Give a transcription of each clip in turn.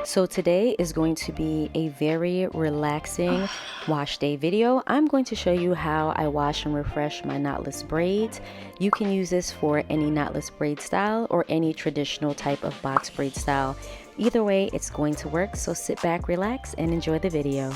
So today is going to be a very relaxing wash day video. I'm going to show you how I wash and refresh my knotless braids. You can use this for any knotless braid style or any traditional type of box braid style. Either way, it's going to work, so sit back, relax, and enjoy the video.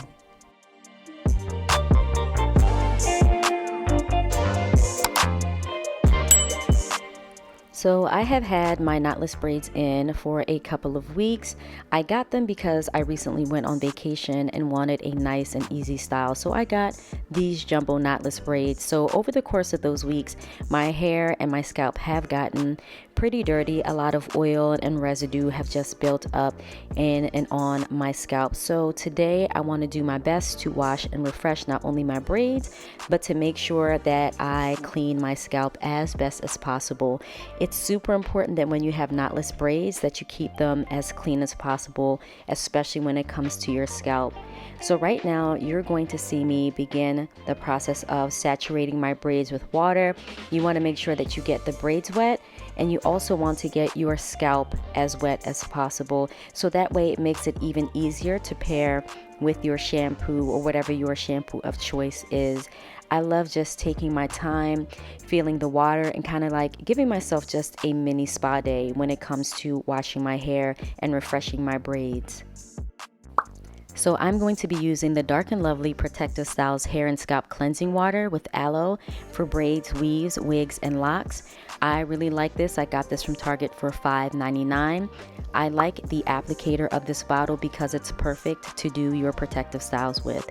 So I have had my knotless braids in for a couple of weeks. I got them because I recently went on vacation and wanted a nice and easy style. So I got these jumbo knotless braids. So over the course of those weeks, my hair and my scalp have gotten pretty dirty. A lot of oil and residue have just built up in and on my scalp. So today I want to do my best to wash and refresh not only my braids, but to make sure that I clean my scalp as best as possible. It's super important that when you have knotless braids that you keep them as clean as possible, especially when it comes to your scalp. So right now you're going to see me begin the process of saturating my braids with water. You want to make sure that you get the braids wet, and you also want to get your scalp as wet as possible, so that way it makes it even easier to pair with your shampoo or whatever your shampoo of choice is. I love just taking my time, feeling the water, and kind of like giving myself just a mini spa day when it comes to washing my hair and refreshing my braids. So I'm going to be using the Dark and Lovely Protective Styles Hair and Scalp Cleansing Water with aloe for braids, weaves, wigs, and locks. I really like this. I got this from Target for $5.99. I like the applicator of this bottle because it's perfect to do your protective styles with.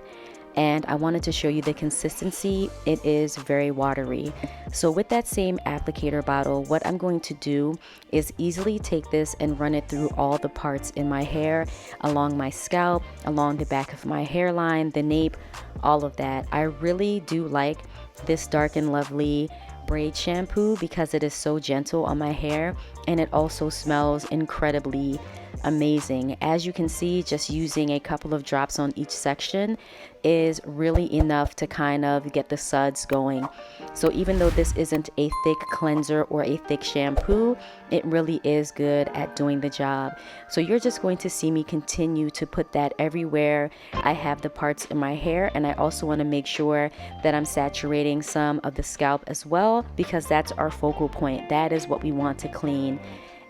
And I wanted to show you the consistency. It is very watery. So with that same applicator bottle, what I'm going to do is easily take this and run it through all the parts in my hair, along my scalp, along the back of my hairline, the nape, all of that. I really do like this Dark and Lovely braid shampoo because it is so gentle on my hair, and it also smells incredibly amazing. As you can see, just using a couple of drops on each section is really enough to kind of get the suds going. So even though this isn't a thick cleanser or a thick shampoo, it really is good at doing the job. So you're just going to see me continue to put that everywhere I have the parts in my hair, and I also want to make sure that I'm saturating some of the scalp as well, because that's our focal point. That is what we want to clean.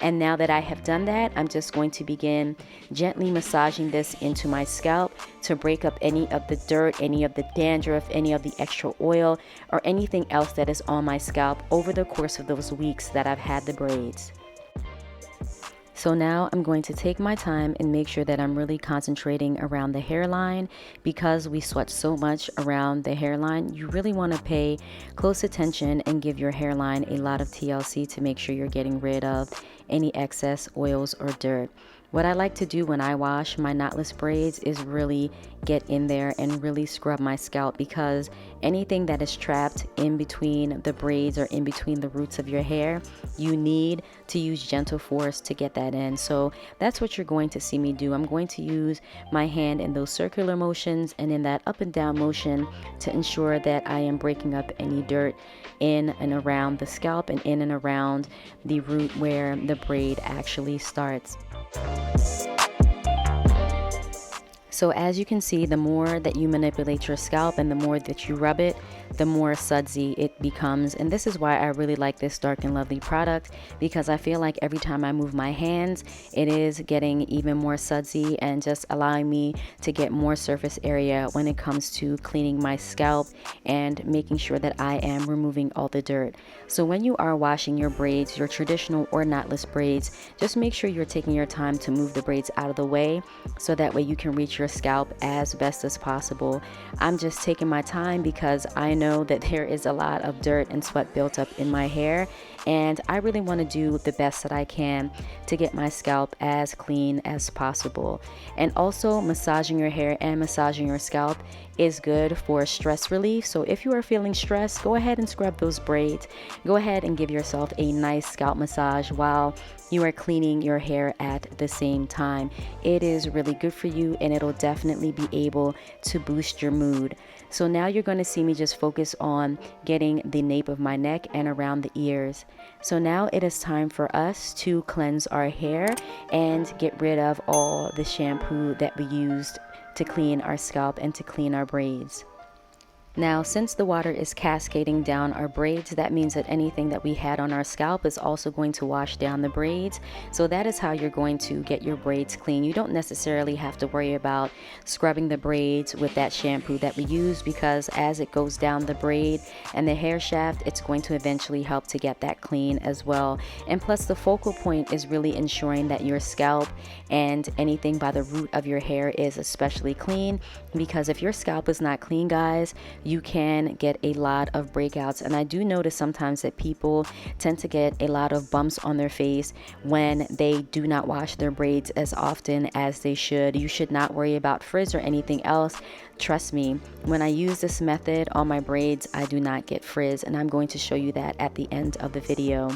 And now that I have done that, I'm just going to begin gently massaging this into my scalp to break up any of the dirt, any of the dandruff, any of the extra oil, or anything else that is on my scalp over the course of those weeks that I've had the braids. So now I'm going to take my time and make sure that I'm really concentrating around the hairline. Because we sweat so much around the hairline, you really want to pay close attention and give your hairline a lot of TLC to make sure you're getting rid of any excess oils or dirt. What I like to do when I wash my knotless braids is really get in there and really scrub my scalp, because anything that is trapped in between the braids or in between the roots of your hair, you need to use gentle force to get that in. So that's what you're going to see me do. I'm going to use my hand in those circular motions and in that up and down motion to ensure that I am breaking up any dirt in and around the scalp and in and around the root where the braid actually starts. So as you can see, the more that you manipulate your scalp and the more that you rub it, the more sudsy it becomes. And this is why I really like this Dark and Lovely product, because I feel like every time I move my hands, it is getting even more sudsy and just allowing me to get more surface area when it comes to cleaning my scalp and making sure that I am removing all the dirt. So when you are washing your braids, your traditional or knotless braids, just make sure you're taking your time to move the braids out of the way, so that way you can reach your scalp as best as possible. I'm just taking my time because I know that there is a lot of dirt and sweat built up in my hair, and I really want to do the best that I can to get my scalp as clean as possible. And also, massaging your hair and massaging your scalp is good for stress relief. So if you are feeling stressed, go ahead and scrub those braids. Go ahead and give yourself a nice scalp massage while you are cleaning your hair at the same time. It is really good for you, and it'll definitely be able to boost your mood. So now you're going to see me just focus on getting the nape of my neck and around the ears. So now it is time for us to cleanse our hair and get rid of all the shampoo that we used to clean our scalp and to clean our braids. Now, since the water is cascading down our braids, that means that anything that we had on our scalp is also going to wash down the braids. So that is how you're going to get your braids clean. You don't necessarily have to worry about scrubbing the braids with that shampoo that we use, because as it goes down the braid and the hair shaft, it's going to eventually help to get that clean as well. And plus, the focal point is really ensuring that your scalp and anything by the root of your hair is especially clean, because if your scalp is not clean, guys, you can get a lot of breakouts. And I do notice sometimes that people tend to get a lot of bumps on their face when they do not wash their braids as often as they should. You should not worry about frizz or anything else. Trust me, when I use this method on my braids, I do not get frizz, and I'm going to show you that at the end of the video.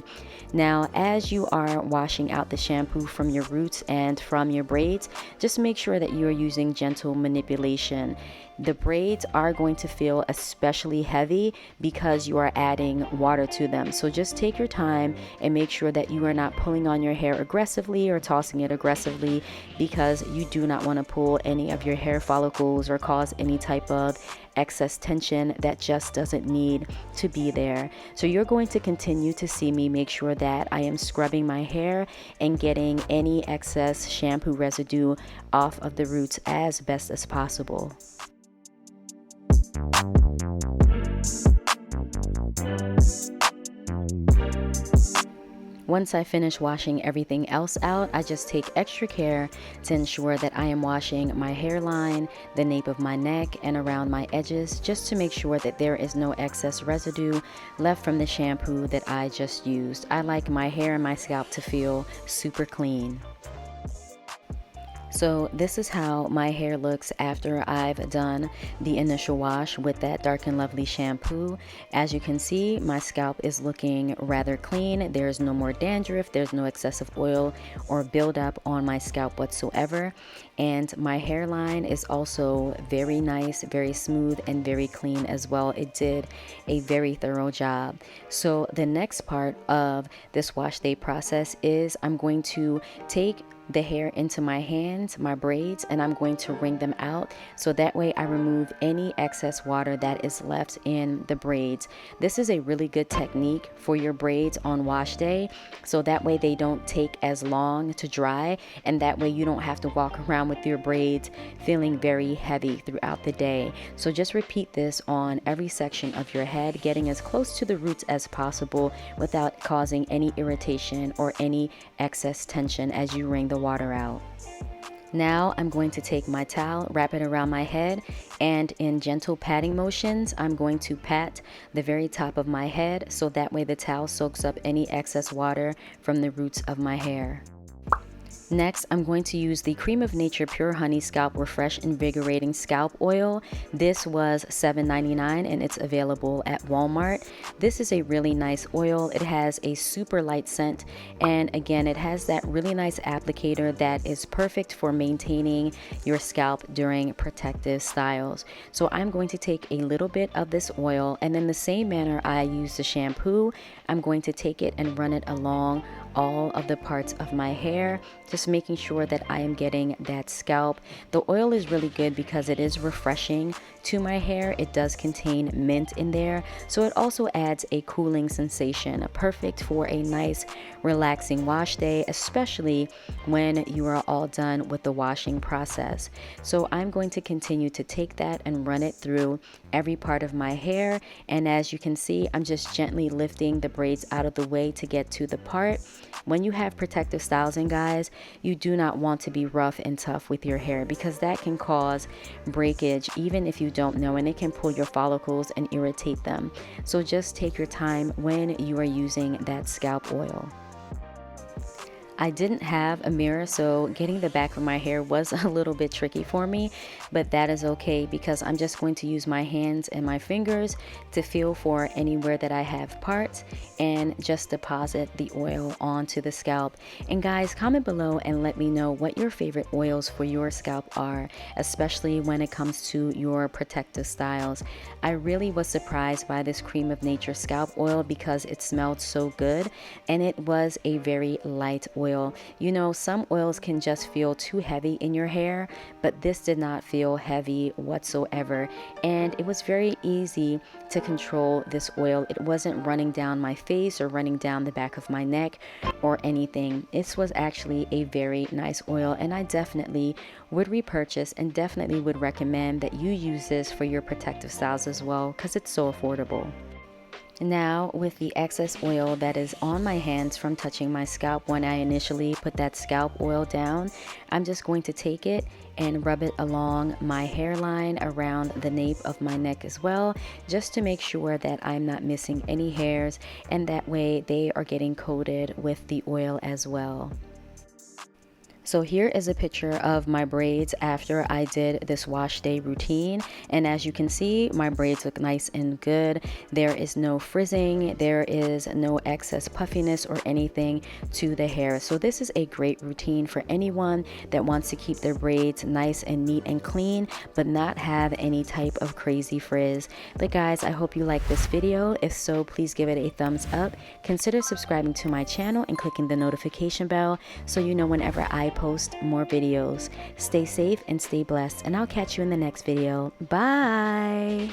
Now, as you are washing out the shampoo from your roots and from your braids, just make sure that you are using gentle manipulation. The braids are going to feel especially heavy because you are adding water to them. So just take your time and make sure that you are not pulling on your hair aggressively or tossing it aggressively, because you do not want to pull any of your hair follicles or cause any type of excess tension that just doesn't need to be there. So you're going to continue to see me make sure that I am scrubbing my hair and getting any excess shampoo residue off of the roots as best as possible. Once I finish washing everything else out, I just take extra care to ensure that I am washing my hairline, the nape of my neck, and around my edges, just to make sure that there is no excess residue left from the shampoo that I just used. I like my hair and my scalp to feel super clean. So this is how my hair looks after I've done the initial wash with that Dark and Lovely shampoo. As you can see, my scalp is looking rather clean. There's no more dandruff, there's no excessive oil or buildup on my scalp whatsoever. And my hairline is also very nice, very smooth, and very clean as well. It did a very thorough job. So the next part of this wash day process is I'm going to take the hair into my hands, my braids, and I'm going to wring them out, so that way I remove any excess water that is left in the braids. This is a really good technique for your braids on wash day, so that way they don't take as long to dry, and that way you don't have to walk around with your braids feeling very heavy throughout the day. So just repeat this on every section of your head, getting as close to the roots as possible without causing any irritation or any excess tension as you wring the water out. Now I'm going to take my towel, wrap it around my head, and in gentle patting motions, I'm going to pat the very top of my head, so that way the towel soaks up any excess water from the roots of my hair. Next, I'm going to use the Cream of Nature Pure Honey Scalp Refresh Invigorating Scalp Oil. This was $7.99 and it's available at Walmart. This is a really nice oil. It has a super light scent, and again, it has that really nice applicator that is perfect for maintaining your scalp during protective styles. So I'm going to take a little bit of this oil, and in the same manner I use the shampoo, I'm going to take it and run it along all of the parts of my hair, just making sure that I am getting that scalp. The oil is really good because it is refreshing to my hair. It does contain mint in there, so it also adds a cooling sensation, perfect for a nice relaxing wash day, especially when you are all done with the washing process. So I'm going to continue to take that and run it through every part of my hair, and as you can see, I'm just gently lifting the braids out of the way to get to the part. When you have protective styles in, guys, you do not want to be rough and tough with your hair, because that can cause breakage even if you don't know, and it can pull your follicles and irritate them. So just take your time when you are using that scalp oil. I didn't have a mirror, so getting the back of my hair was a little bit tricky for me, but that is okay because I'm just going to use my hands and my fingers to feel for anywhere that I have parts and just deposit the oil onto the scalp. And guys, comment below and let me know what your favorite oils for your scalp are, especially when it comes to your protective styles. I really was surprised by this Cream of Nature scalp oil because it smelled so good and it was a very light oil. You know, some oils can just feel too heavy in your hair, but this did not feel heavy whatsoever, and it was very easy to control this oil. It wasn't running down my face or running down the back of my neck or anything. This was actually a very nice oil, and I definitely would repurchase and definitely would recommend that you use this for your protective styles as well because it's so affordable. Now, with the excess oil that is on my hands from touching my scalp when I initially put that scalp oil down, I'm just going to take it and rub it along my hairline, around the nape of my neck as well, just to make sure that I'm not missing any hairs, and that way they are getting coated with the oil as well. So here is a picture of my braids after I did this wash day routine, and as you can see, my braids look nice and good. There is no frizzing, there is no excess puffiness or anything to the hair. So this is a great routine for anyone that wants to keep their braids nice and neat and clean but not have any type of crazy frizz. But guys, I hope you like this video. If so, please give it a thumbs up. Consider subscribing to my channel and clicking the notification bell so you know whenever I post more videos. Stay safe and stay blessed, and I'll catch you in the next video. Bye.